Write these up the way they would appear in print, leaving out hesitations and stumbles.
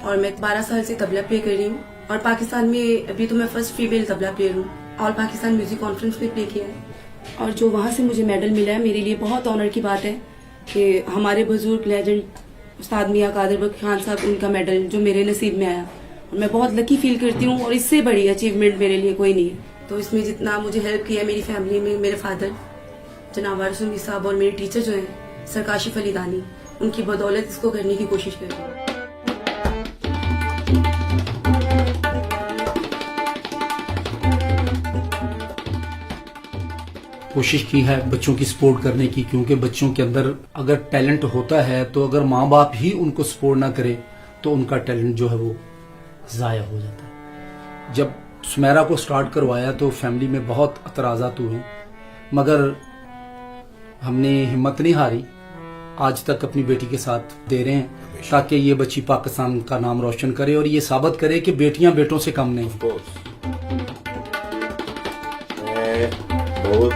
और मैं 12 साल से तबला प्ले कर रही हूँ और पाकिस्तान में अभी तो मैं फर्स्ट फीमेल तबला प्लेयर हूँ। ऑल पाकिस्तान म्यूजिक कॉन्फ्रेंस में प्ले किया है और जो वहाँ से मुझे मेडल मिला है मेरे लिए बहुत ऑनर की बात है कि हमारे बुजुर्ग लेजेंड उस्ताद मियां कादर बख्श खान साहब, उनका मेडल जो मेरे नसीब में आया और मैं बहुत लकी फील करती हूँ और इससे बड़ी अचीवमेंट मेरे लिए कोई नहीं है। तो इसमें जितना मुझे हेल्प किया है मेरी फैमिली में, मेरे फादर जनाब वारिस साहब और मेरे टीचर जो हैं सर काशिफ अली दानी, उनकी बदौलत इसको करने की कोशिश कर रही हूँ। कोशिश की है बच्चों की सपोर्ट करने की, क्योंकि बच्चों के अंदर अगर टैलेंट होता है तो अगर माँ बाप ही उनको सपोर्ट ना करे तो उनका टैलेंट जो है वो ज़ाया हो जाता है। जब सुमेरा को स्टार्ट करवाया तो फैमिली में बहुत एतराज़ात हुए, मगर हमने हिम्मत नहीं हारी। आज तक अपनी बेटी के साथ दे रहे हैं ताकि ये बच्ची पाकिस्तान का नाम रोशन करे और ये साबित करे कि बेटियां बेटों से कम नहीं। मैं बहुत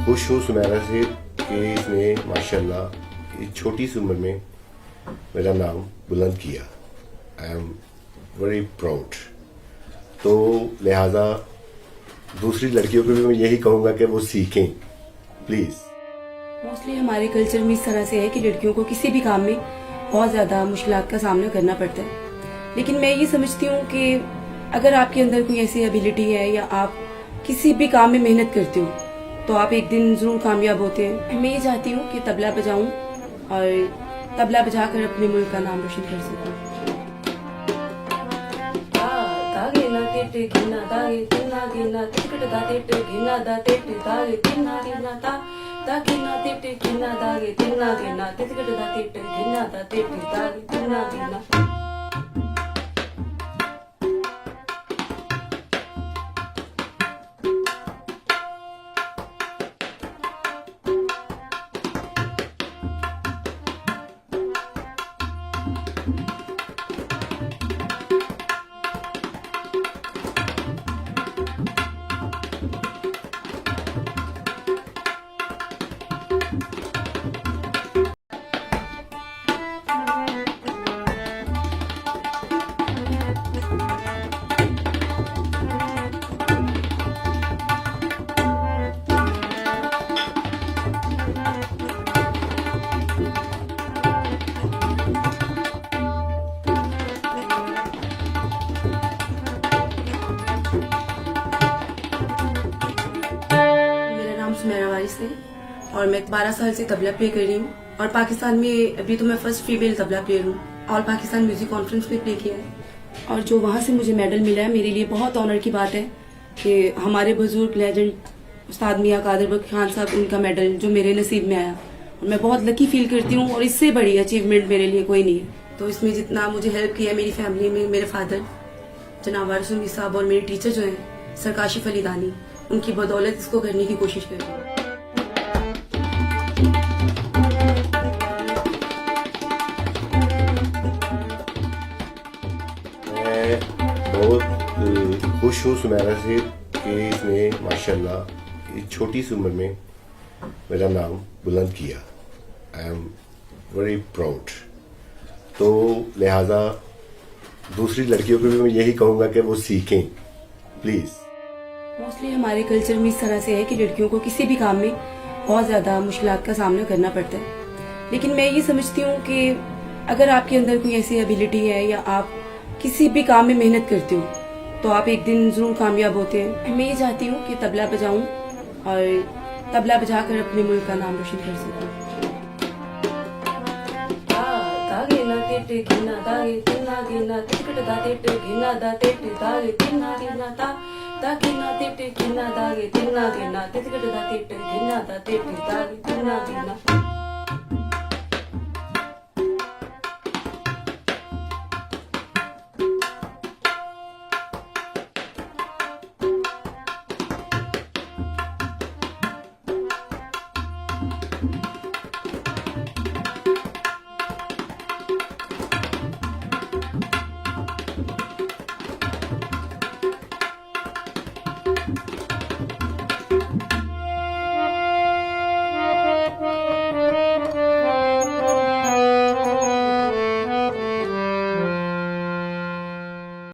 खुश हूँ सुमेरा से कि इसने माशाल्लाह इस छोटी सी उम्र में मेरा नाम बुलंद किया। I am very proud. तो लिहाजा दूसरी लड़कियों को भी मैं यही कहूँगा कि वो सीखें प्लीज़। मोस्टली हमारे कल्चर में इस तरह से है कि लड़कियों को किसी भी काम में बहुत ज़्यादा मुश्किलात का सामना करना पड़ता है, लेकिन मैं ये समझती हूँ कि अगर आपके अंदर कोई ऐसी एबिलिटी है या आप किसी भी काम में मेहनत करते हो तो आप एक दिन ज़रूर कामयाब होते हैं। मैं ये चाहती हूँ कि तबला बजाऊँ और तबला बजाकर अपने मुल्क का नाम रोशन कर सकूँ। सुमेरा वारिस है और मैं 12 साल से तबला प्ले कर रही हूँ और पाकिस्तान में अभी तो मैं फर्स्ट फीमेल तबला प्लेयर हूँ। ऑल पाकिस्तान म्यूजिक कॉन्फ्रेंस में प्ले किया है और जो वहाँ से मुझे मेडल मिला है मेरे लिए बहुत ऑनर की बात है कि हमारे बुजुर्ग लेजेंड उस्ताद मियां कादर बख्श खान साहब, उनका मेडल जो मेरे नसीब में आया और मैं बहुत लकी फील करती हूँ और इससे बड़ी अचीवमेंट मेरे लिए कोई नहीं है। तो इसमें जितना मुझे हेल्प किया है मेरी फैमिली में, मेरे फादर जनाब वारिस साहब और मेरे टीचर जो हैं सर काशिफ अली दानी, उनकी बदौलत इसको करने की कोशिश कर रही हूँ। मैं बहुत खुश हूँ सुमेरा से कि इसने माशाल्लाह इस छोटी सी उम्र में मेरा नाम बुलंद किया। I am very proud. तो लिहाजा दूसरी लड़कियों को भी मैं यही कहूँगा कि वो सीखें प्लीज़। मोस्टली हमारे कल्चर में इस तरह से है कि लड़कियों को किसी भी काम में बहुत ज़्यादा मुश्किलात का सामना करना पड़ता है, लेकिन मैं ये समझती हूँ कि अगर आपके अंदर कोई ऐसी एबिलिटी है या आप किसी भी काम में मेहनत करते हो तो आप एक दिन ज़रूर कामयाब होते हैं। मैं ये चाहती हूँ कि तबला बजाऊँ और तबला बजाकर अपने मुल्क का नाम रोशन कर सकूँ।